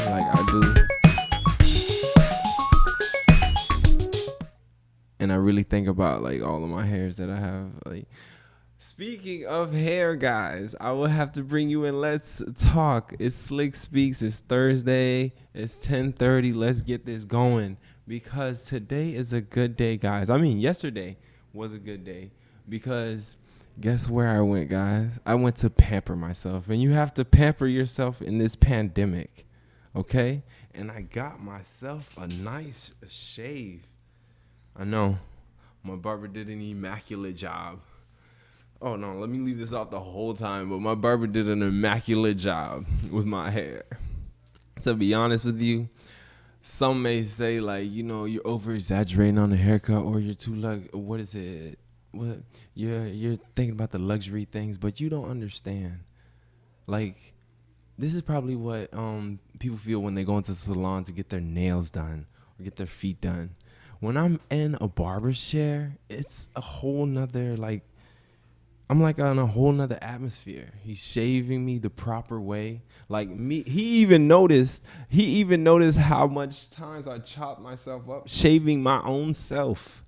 like I do. And I really think about like all of my hairs that I have. Like, speaking of hair, guys, I will have to bring you in. Let's talk. It's Slick Speaks. It's Thursday. It's 10:30. Let's get this going because today is a good day, guys. I mean, yesterday was a good day because guess where I went, guys? I went to pamper myself, and you have to pamper yourself in this pandemic, okay? And I got myself a nice shave. I know my barber did an immaculate job. Oh no, let me leave this off the whole time, but my barber did an immaculate job with my hair. To be honest with you, some may say like, you know, you're over exaggerating on the haircut or you're too what is it? What you're thinking about the luxury things, but you don't understand. Like, this is probably what people feel when they go into the salon to get their nails done or get their feet done. When I'm in a barber's chair, it's a whole nother, like, I'm like on a whole nother atmosphere. He's shaving me the proper way. Like me, he even noticed how much times I chopped myself up shaving my own self.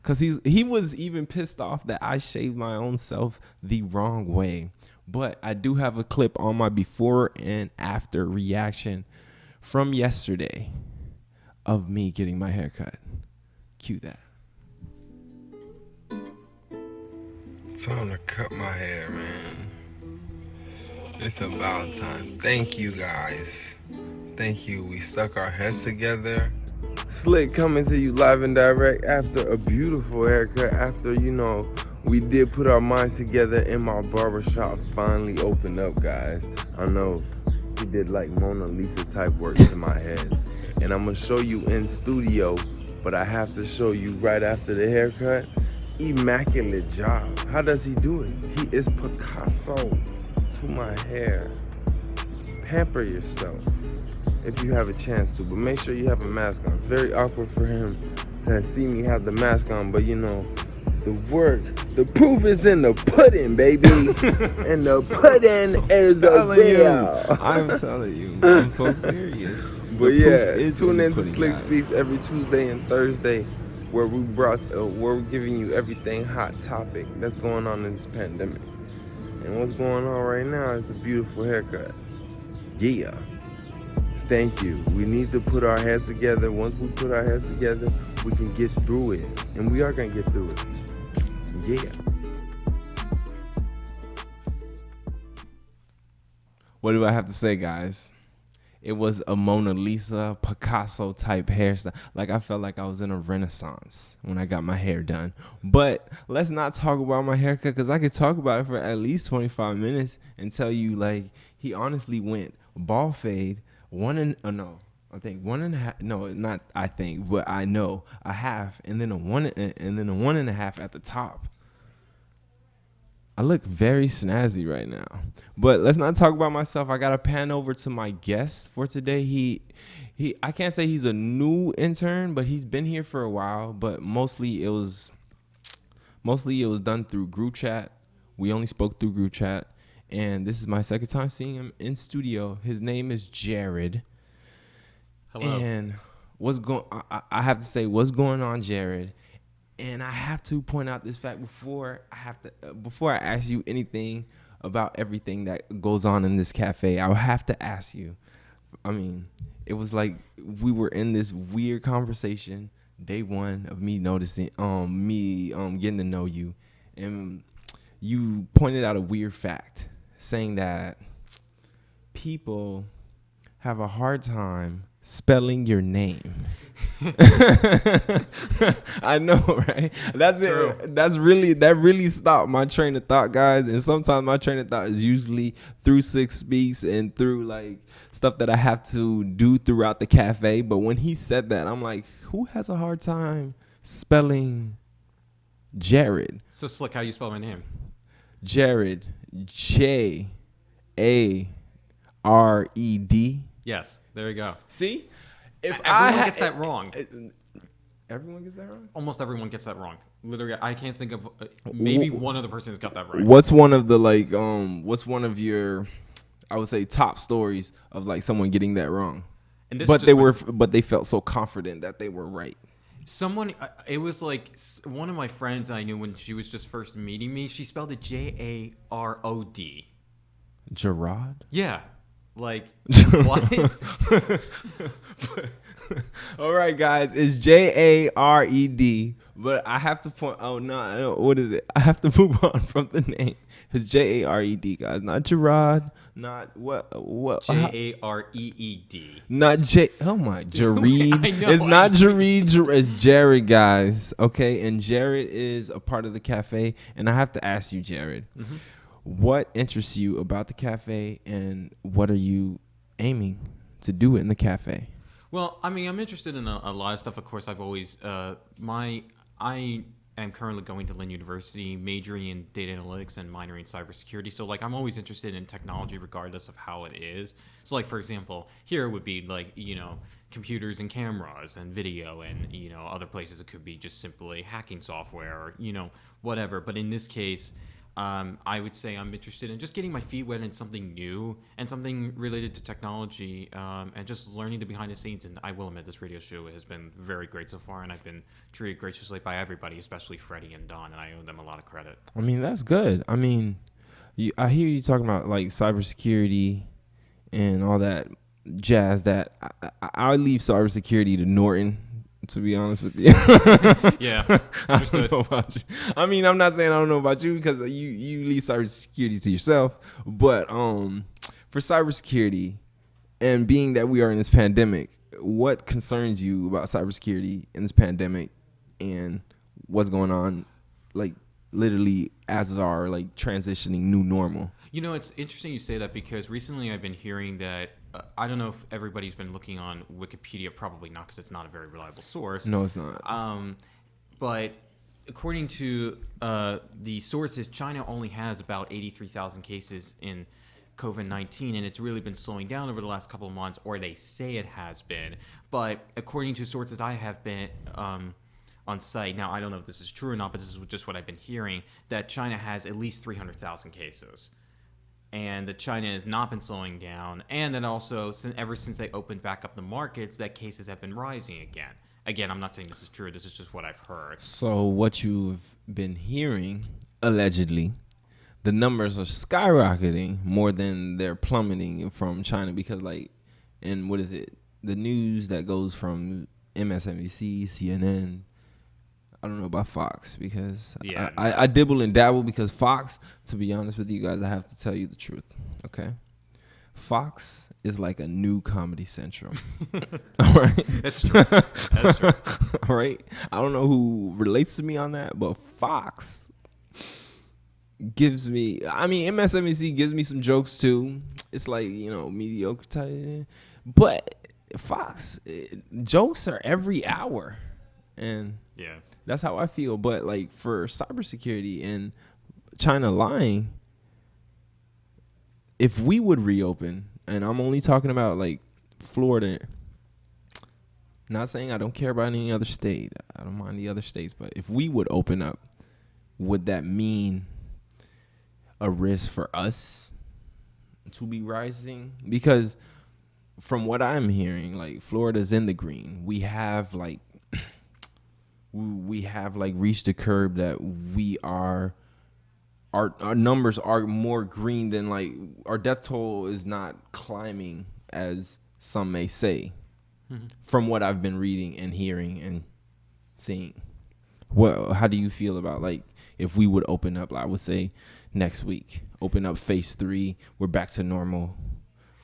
Cause he was even pissed off that I shaved my own self the wrong way. But I do have a clip on my before and after reaction from yesterday of me getting my hair cut. Cue that. Time to cut my hair, man. It's about time. Thank you, guys. Thank you. We stuck our heads together. Slick coming to you live and direct after a beautiful haircut. After, you know, we did put our minds together and my barbershop finally opened up, guys. I know he did like Mona Lisa type work to my head. And I'm going to show you in studio, but I have to show you right after the haircut. Immaculate job. How does he do it? He is Picasso to my hair. Pamper yourself if you have a chance to, but make sure you have a mask on. Very awkward for him to see me have the mask on, but you know, the proof is in the pudding, baby. And the pudding is the deal. I'm telling you, I'm so serious. But yeah, tune in to Slick Speaks every Tuesday and Thursday, where we're giving you everything hot topic that's going on in this pandemic. And what's going on right now is a beautiful haircut. Yeah. Thank you. We need to put our heads together. Once we put our heads together, we can get through it. And we are going to get through it. Yeah. What do I have to say, guys? It was a Mona Lisa, Picasso type hairstyle. Like, I felt like I was in a Renaissance when I got my hair done. But let's not talk about my haircut, because I could talk about it for at least 25 minutes and tell you, like, he honestly went ball fade, a half, and then a 1.5 at the top. I look very snazzy right now. But let's not talk about myself. I got to pan over to my guest for today. He I can't say he's a new intern, but he's been here for a while, but mostly it was done through group chat. We only spoke through group chat, and this is my second time seeing him in studio. His name is Jared. Hello. And I have to say, what's going on, Jared? And I have to point out this fact before I ask you anything about everything that goes on in this cafe. I will have to ask you. I mean, it was like we were in this weird conversation day one of me noticing, getting to know you, and you pointed out a weird fact, saying that people have a hard time spelling your name. I know, right? That's True. it. That really stopped my train of thought, guys. And sometimes my train of thought is usually through Six Speaks and through like stuff that I have to do throughout the cafe. But when he said that, I'm like, who has a hard time spelling Jared? So Slick, how you spell my name? Jared, Jared. Yes, there you go. See? Everyone gets that wrong. Everyone gets that wrong? Almost everyone gets that wrong. Literally, I can't think of maybe one other person has got that right. What's one of the what's one of your, I would say, top stories of like someone getting that wrong? And this But is just but they felt so confident that they were right. someone. It was like one of my friends I knew when she was just first meeting me. She spelled it Jarod. Gerard? Yeah, like what? All right, guys, it's Jared. But I have to point. Oh no, what is it? I have to move on from the name. It's Jared, guys, not Gerard, not what Jareed. not J. Oh my, Jared. I know, It's not Jared. It's Jared, guys. Okay, and Jared is a part of the cafe, and I have to ask you, Jared, what interests you about the cafe, and what are you aiming to do in the cafe? Well, I mean, I'm interested in a lot of stuff. Of course, I've always I am currently going to Lynn University, majoring in data analytics and minoring in cybersecurity. So, like, I'm always interested in technology, regardless of how it is. So, like, for example, here would be like computers and cameras and video, and other places it could be just simply hacking software or whatever. But in this case, I would say I'm interested in just getting my feet wet in something new and something related to technology, and just learning the behind the scenes. And I will admit, this radio show has been very great so far, and I've been treated graciously by everybody, especially Freddie and Don, and I owe them a lot of credit. I mean, that's good. I mean, I hear you talking about like cybersecurity and all that jazz. That I leave cybersecurity to Norton, to be honest with you. Yeah, understood. I don't know about you. I mean, I'm not saying I don't know about you, because you leave cybersecurity to yourself. But for cybersecurity, and being that we are in this pandemic, what concerns you about cybersecurity in this pandemic, and what's going on, like literally as our like transitioning new normal? It's interesting you say that, because recently I've been hearing that I don't know if everybody's been looking on Wikipedia. Probably not, because it's not a very reliable source. No, it's not. But according to the sources, China only has about 83,000 cases in COVID-19, and it's really been slowing down over the last couple of months, or they say it has been. But according to sources I have been on site, now I don't know if this is true or not, but this is just what I've been hearing, that China has at least 300,000 cases. And that China has not been slowing down, and then also ever since they opened back up the markets, that cases have been rising again. Again, I'm not saying this is true. This is just what I've heard. So what you've been hearing, allegedly, the numbers are skyrocketing more than they're plummeting from China, because like, and what is it? The news that goes from MSNBC, CNN. I don't know about Fox, because I dibble and dabble, because Fox, to be honest with you guys, I have to tell you the truth, okay? Fox is like a new Comedy Central. All right? That's true. That's true. All right? I don't know who relates to me on that, but Fox gives me, I mean, MSNBC gives me some jokes too. It's like, mediocre type. But Fox, jokes are every hour. And yeah, that's how I feel. But like for cybersecurity and China lying, if we would reopen, and I'm only talking about like Florida, not saying I don't care about any other state, I don't mind the other states, but if we would open up, would that mean a risk for us to be rising? Because from what I'm hearing, like Florida's in the green. We have like reached a curve that we are, our numbers are more green than, like, our death toll is not climbing as some may say, from what I've been reading and hearing and seeing. Well, how do you feel about, like, if we would open up, I would say next week, open up phase 3, we're back to normal.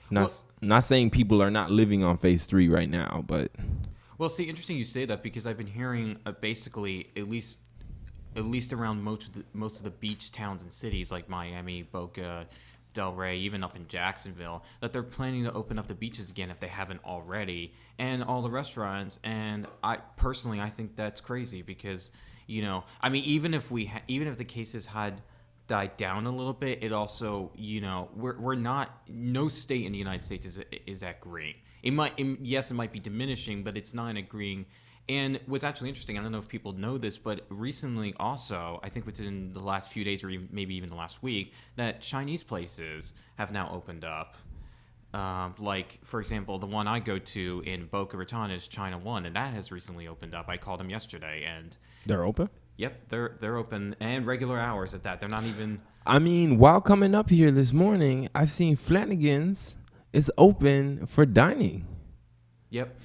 Not saying people are not living on phase 3 right now, but. Well, see, interesting you say that, because I've been hearing basically at least around most of the beach towns and cities like Miami, Boca, Delray, even up in Jacksonville, that they're planning to open up the beaches again if they haven't already, and all the restaurants. And I think that's crazy, because I mean, even if the cases had died down a little bit, it also, we're not, no state in the United States is at green. It might be diminishing, but it's not agreeing. And what's actually interesting, I don't know if people know this, but recently also, I think within the last few days or maybe even the last week, that Chinese places have now opened up. Like, for example, the one I go to in Boca Raton is China One, and that has recently opened up. I called them yesterday, and They're open? yep, they're open and regular hours at that. They're not even. I mean, while coming up here this morning, I've seen Flanagan's is open for dining. Yep.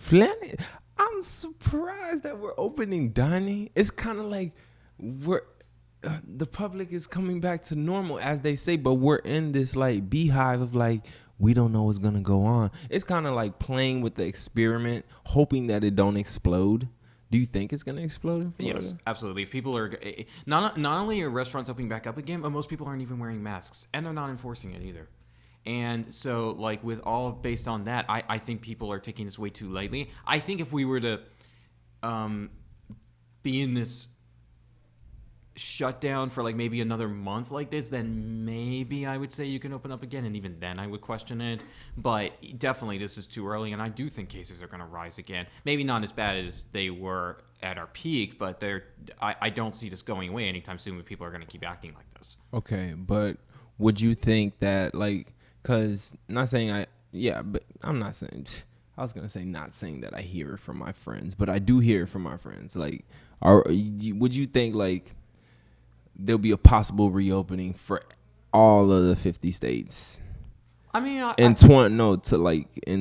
I'm surprised that we're opening dining. It's kind of like the public is coming back to normal, as they say, but we're in this like beehive of like, we don't know what's gonna go on. It's kind of like playing with the experiment, hoping that it don't explode. Do you think it's gonna explode in Florida? Yes, absolutely. If people are not only are restaurants opening back up again, but most people aren't even wearing masks, and they're not enforcing it either. And so, like, with all based on that, I think people are taking this way too lightly. I think if we were to be in this shutdown for like maybe another month like this, then maybe I would say you can open up again, and even then I would question it. But definitely this is too early, and I do think cases are going to rise again. Maybe not as bad as they were at our peak, but I don't see this going away anytime soon when people are going to keep acting like this. Okay, but would you think that, like, because not saying but I'm not saying, I was going to say not saying that I hear it from my friends, but I do hear it from my friends. Like, would you think, like, there'll be a possible reopening for all of the 50 states? I mean, in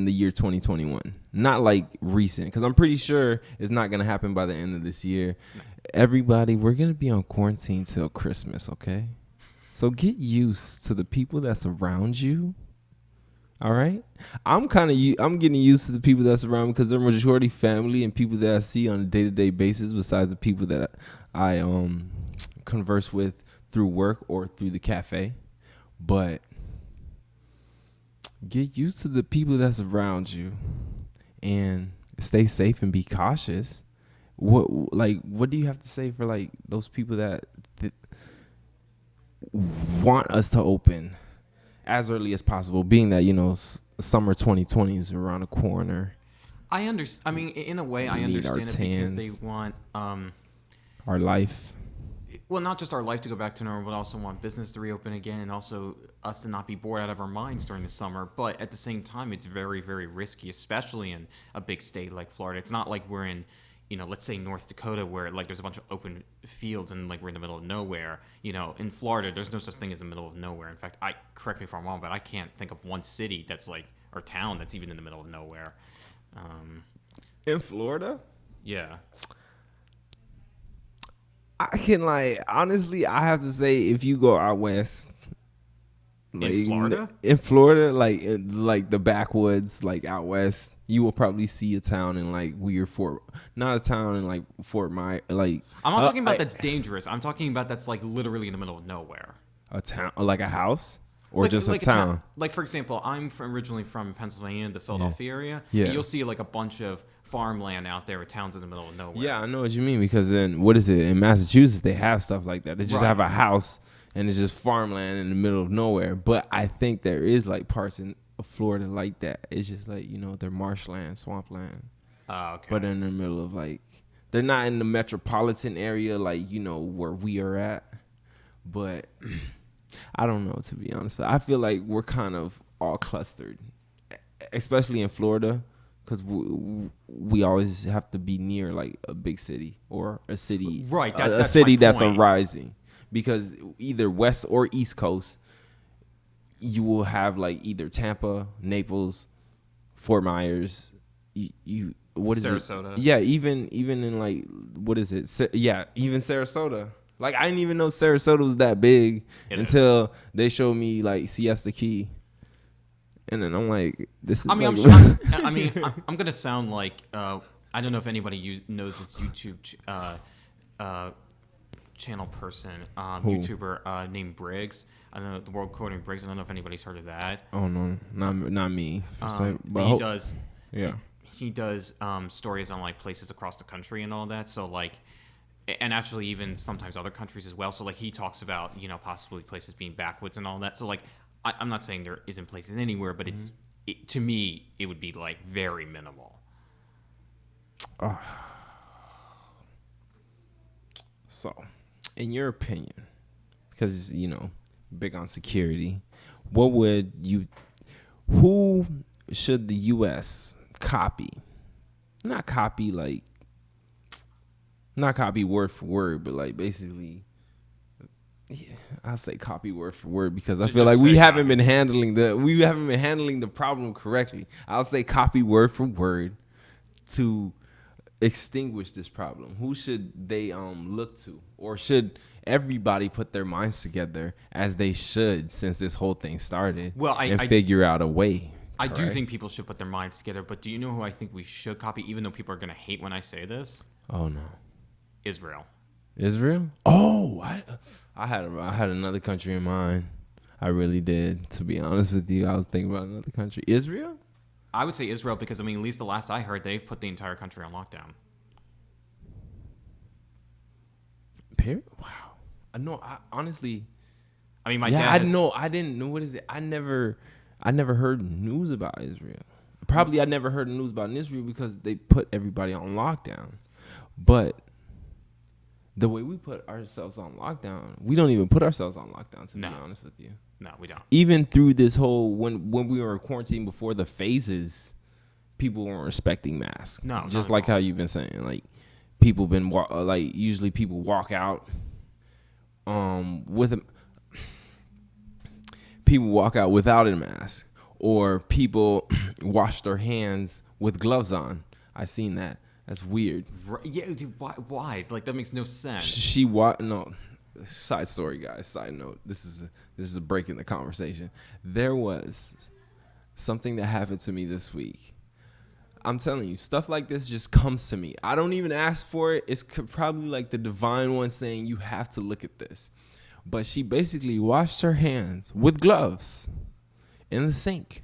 the year 2021, not like recent, because I'm pretty sure it's not gonna happen by the end of this year. Everybody, we're gonna be on quarantine till Christmas, okay? So get used to the people that's around you. All right, I'm getting used to the people that's around me because they're majority family and people that I see on a day-to-day basis. Besides the people that I converse with through work or through the cafe, but get used to the people that's around you and stay safe and be cautious. What do you have to say for like those people that want us to open as early as possible, being that, you know, summer 2020 is around the corner? I understand. I mean, in a way, I understand it because they want our life. Well, not just our life to go back to normal, but also want business to reopen again, and also us to not be bored out of our minds during the summer. But at the same time, it's very, very risky, especially in a big state like Florida. It's not like we're in, you know, let's say North Dakota, where like there's a bunch of open fields and like we're in the middle of nowhere. You know, in Florida, there's no such thing as the middle of nowhere. In fact, correct me if I'm wrong, but I can't think of one city that's like, or town that's even in the middle of nowhere. In Florida? Yeah. I can, like, honestly, I have to say, if you go out west, like, in Florida, like the backwoods, like out west, you will probably see a town in like not a town in like Fort Myers. Like, I'm not talking about that's dangerous. I'm talking about that's like literally in the middle of nowhere. A town, like a house, or like, just like a town. Like, for example, I'm originally from Pennsylvania, the Philadelphia area. Yeah. And you'll see like a bunch of farmland out there with towns in the middle of nowhere. Yeah, I know what you mean, because then what is it in Massachusetts? They have stuff like that. They just have a house and it's just farmland in the middle of nowhere. But I think there is like parts in Florida like that. It's just like, you know, they're marshland, swampland. Okay. But in the middle of like, they're not in the metropolitan area like, you know, where we are at. But I don't know, to be honest. I feel like we're kind of all clustered, especially in Florida. Because we always have to be near like a big city or a city, right? A city that's arising. Because either west or east coast, you will have like either Tampa, Naples, Fort Myers. What is Sarasota? It? Yeah, even in like, what is it? Yeah, even Sarasota. Like, I didn't even know Sarasota was that big until they showed me like Siesta Key. And then I'm like, this is. I mean, like, I'm gonna sound like I don't know if anybody knows this YouTube channel person, YouTuber named Briggs. I don't know, the World Coding Briggs. I don't know if anybody's heard of that. Oh no, not me. But he does. Yeah. He does stories on like places across the country and all that. So like, and actually even sometimes other countries as well. So like he talks about, you know, possibly places being backwoods and all that. So like. I'm not saying there isn't places anywhere, but to me, it would be like very minimal. So, in your opinion, because, you know, big on security, what would Who should the U.S. copy? Not copy word for word, but like basically, yeah, I'll say copy word for word because I feel like we haven't been handling the problem correctly. I'll say copy word for word to extinguish this problem. Who should they look to, or should everybody put their minds together as they should since this whole thing started? Well, I figure out a way. I do think people should put their minds together, but do you know who I think we should copy, even though people are going to hate when I say this? Oh no, Israel. Israel? Oh, I had another country in mind. I really did. To be honest with you, I was thinking about another country. Israel? I would say Israel because, I mean, at least the last I heard, they've put the entire country on lockdown. Period? Wow. Honestly. I mean, my dad. I didn't know. What is it? I never heard news about Israel. Probably I never heard news about Israel because they put everybody on lockdown. But the way we put ourselves on lockdown, we don't even put ourselves on lockdown, to be honest with you. No, we don't. Even through this whole, when we were quarantined before the phases, people weren't respecting masks. No, just like how you've been saying. Like, people been, usually people walk out people walk out without a mask. Or people wash their hands with gloves on. I seen that. That's weird. Right, yeah, dude, why? Like, that makes no sense. No. Side story, guys. Side note. This is a break in the conversation. There was something that happened to me this week. I'm telling you, stuff like this just comes to me. I don't even ask for it. It's probably like the divine one saying you have to look at this. But she basically washed her hands with gloves in the sink,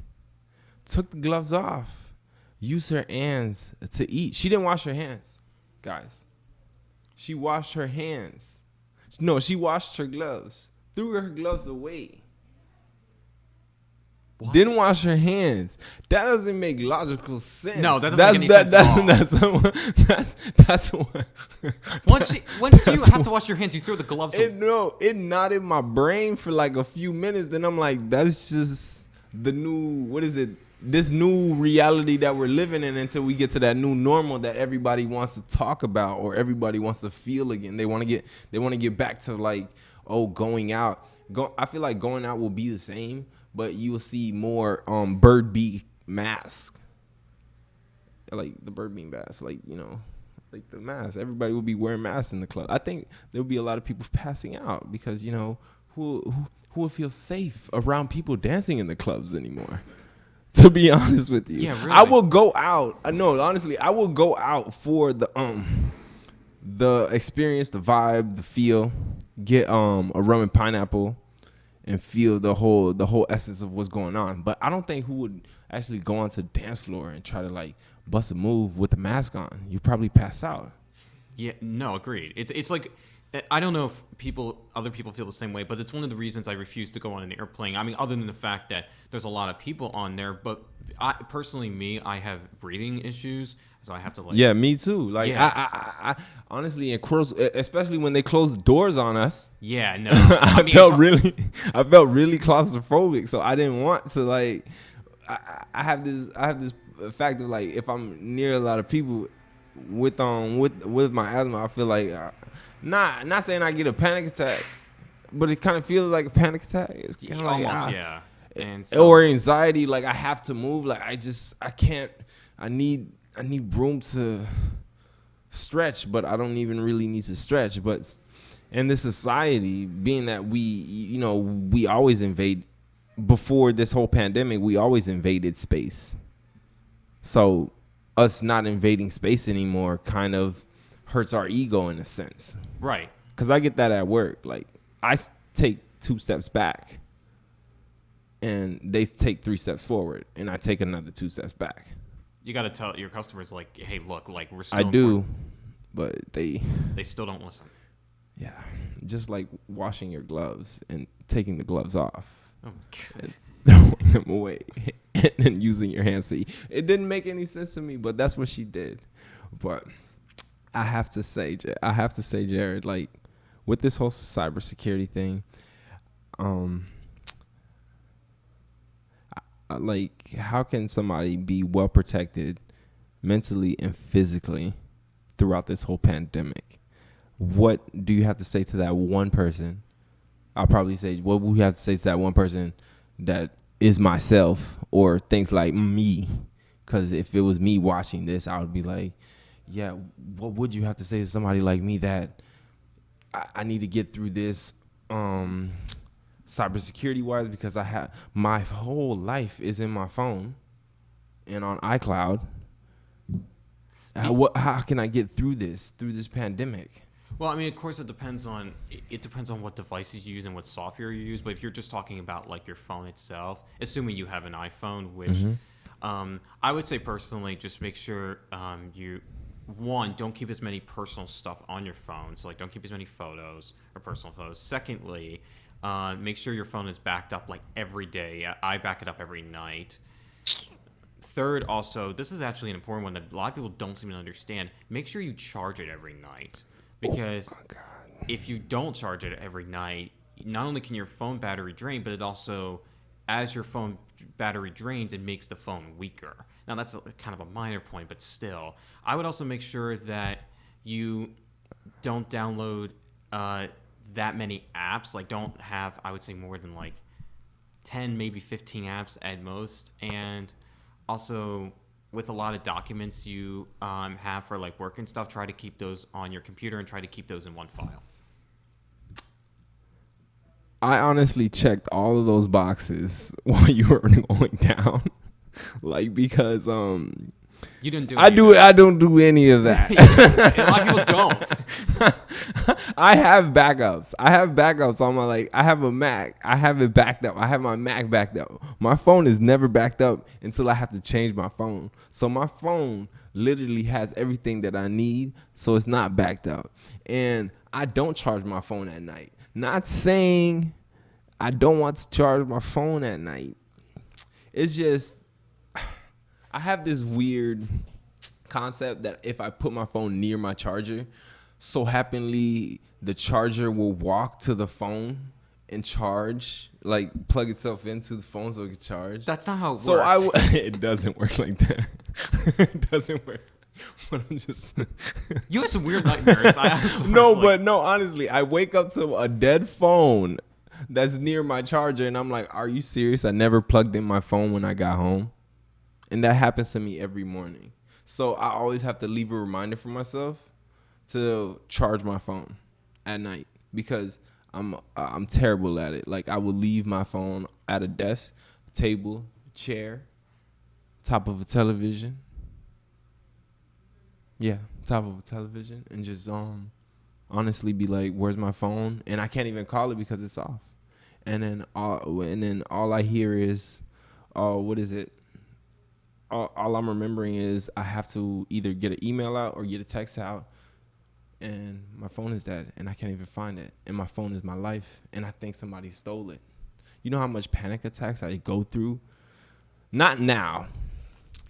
took the gloves off, used her hands to eat. She didn't wash her hands, guys. She washed her hands. No, she washed her gloves, threw her gloves away. What? Didn't wash her hands. That doesn't make logical sense. No, that doesn't make any sense at all. That's what. Once you have to wash your hands, you throw the gloves away. It nodded my brain for like a few minutes. Then I'm like, that's just the new, what is it? This new reality that we're living in until we get to that new normal that everybody wants to talk about or everybody wants to feel again. They want to get back to like, going out. I feel like going out will be the same, but you will see more bird beak mask. Like the bird beak mask, like the mask. Everybody will be wearing masks in the club. I think there'll be a lot of people passing out because who will feel safe around people dancing in the clubs anymore? To be honest with you, yeah, really. I will go out. No, honestly, I will go out for the experience, the vibe, the feel. Get a rum and pineapple, and feel the whole essence of what's going on. But I don't think who would actually go onto the dance floor and try to like bust a move with the mask on. You probably pass out. Yeah, no, agreed. It's like, I don't know if other people feel the same way, but it's one of the reasons I refuse to go on an airplane. I mean, other than the fact that there's a lot of people on there, but I have breathing issues, so I have to like. Yeah, me too. Like, yeah. I honestly, especially when they close the doors on us. Yeah, no. I felt really claustrophobic, so I didn't want to like. I have this fact of like, if I'm near a lot of people with my asthma, I feel like. Not saying I get a panic attack, but it kind of feels like a panic attack. It's kind of like, almost, yeah. And or anxiety, like I have to move. Like I can't. I need room to stretch, but I don't even really need to stretch. But in this society, being that we always invade. Before this whole pandemic, we always invaded space. So us not invading space anymore kind of hurts our ego in a sense. Right. Because I get that at work. Like, I take 2 steps back, and they take 3 steps forward, and I take another 2 steps back. You got to tell your customers, like, hey, look, like, we're still... I do, but they still don't listen. Yeah. Just like washing your gloves and taking the gloves off. Oh, my God. Throwing them away and then using your hands to eat. It didn't make any sense to me, but that's what she did. But... I have to say, Jared, like with this whole like, how can somebody be well protected mentally and physically throughout this whole pandemic? What do you have to say to that one person? I'll probably say, what would you have to say to that one person that is myself or thinks like me? Because if it was me watching this, I would be like, yeah, what would you have to say to somebody like me that I need to get through this cybersecurity wise, because I have my whole life is in my phone and on iCloud. How can I get through this pandemic? Well, I mean, of course, it depends on what devices you use and what software you use. But if you're just talking about like your phone itself, assuming you have an iPhone, which I would say personally, just make sure you don't keep as many personal stuff on your phone. So like, don't keep as many photos or personal photos. Secondly, make sure your phone is backed up like every day. I back it up every night. Third, also, this is actually an important one that a lot of people don't seem to understand. Make sure you charge it every night. Because if you don't charge it every night, not only can your phone battery drain, but it also, as your phone battery drains, it makes the phone weaker. Now, that's kind of a minor point, but still. I would also make sure that you don't download that many apps. Like, don't have, I would say, more than like 10, maybe 15 apps at most. And also, with a lot of documents you have for like work and stuff, try to keep those on your computer and try to keep those in one file. I honestly checked all of those boxes while you were going down, like, because you didn't do. I don't do any of that. A lot of people don't. I have backups on my, I have a Mac. I have it backed up. I have my Mac backed up. My phone is never backed up until I have to change my phone. So my phone literally has everything that I need, so it's not backed up. And I don't charge my phone at night. Not saying I don't want to charge my phone at night. It's just, I have this weird concept that if I put my phone near my charger, so happily the charger will walk to the phone and charge, like plug itself into the phone so it can charge. That's not how it works. It doesn't work like that. It doesn't work. But I'm just you have some weird nightmares. No, honestly, I wake up to a dead phone that's near my charger and I'm like, are you serious? I never plugged in my phone when I got home. And that happens to me every morning. So I always have to leave a reminder for myself to charge my phone at night because I'm terrible at it. Like, I will leave my phone at a desk, table, chair, top of a television. Yeah, top of a television, and just honestly be like, where's my phone? And I can't even call it because it's off. And then all I hear is, what is it? All I'm remembering is I have to either get an email out or get a text out, and my phone is dead, and I can't even find it. And my phone is my life, and I think somebody stole it. You know how much panic attacks I go through? Not now,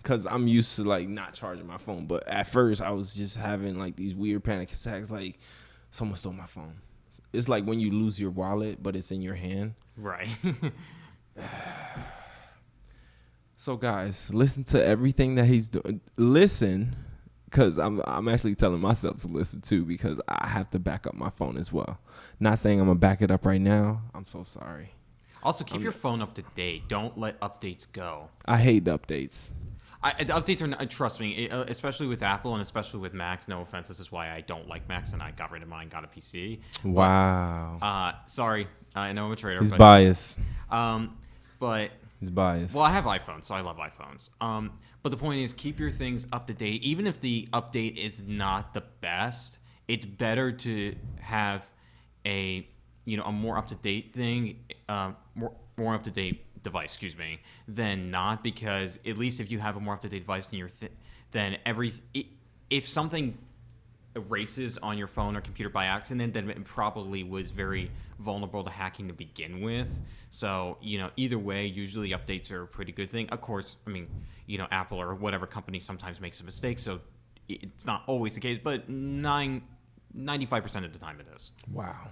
because I'm used to, like, not charging my phone. But at first, I was just having, like, these weird panic attacks, like, someone stole my phone. It's like when you lose your wallet, but it's in your hand. Right. So, guys, listen to everything that he's doing. Listen, because I'm actually telling myself to listen, too, because I have to back up my phone as well. Not saying I'm going to back it up right now. I'm so sorry. Also, keep your phone up to date. Don't let updates go. I hate updates. Updates are not, trust me, especially with Apple and especially with Macs. No offense, this is why I don't like Macs and I got rid of mine, got a PC. Wow. But, sorry, I know I'm a trader. He's biased. But he's biased. Well, I have iPhones, so I love iPhones. But the point is, keep your things up to date. Even if the update is not the best, it's better to have a more up to date thing, more up to date device, than not, because at least if you have a more up to date device then if something erases on your phone or computer by accident, then it probably was very vulnerable to hacking to begin with. So, either way, usually updates are a pretty good thing. Of course, I mean, Apple or whatever company sometimes makes a mistake, so it's not always the case, but 95% of the time it is. Wow.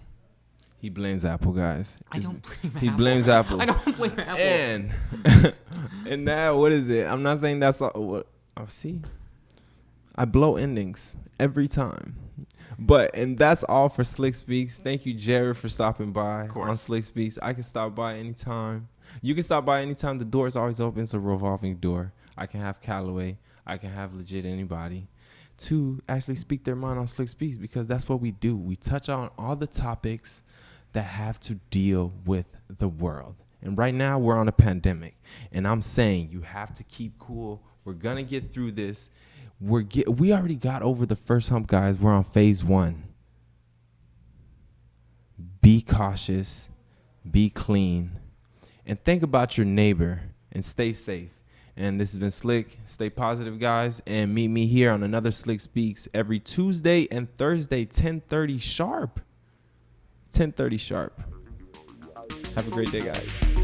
He blames Apple, guys. I don't blame He Apple. blames Apple. I don't blame Apple. And now, what is it? I'm not saying that's all. What? Oh, see, I blow endings every time. And that's all for Slick Speaks. Thank you, Jared, for stopping by on Slick Speaks. I can stop by anytime. You can stop by anytime. The door is always open. It's a revolving door. I can have Callaway. I can have legit anybody to actually speak their mind on Slick Speaks, because that's what we do. We touch on all the topics that have to deal with the world. And right now we're on a pandemic, and I'm saying you have to keep cool. We're gonna get through this. We already got over the first hump, guys. We're on phase 1. Be cautious, be clean, and think about your neighbor, and stay safe. And this has been Slick. Stay positive, guys, and meet me here on another Slick Speaks every Tuesday and Thursday, 10:30 sharp. 10:30 sharp. Have a great day, guys.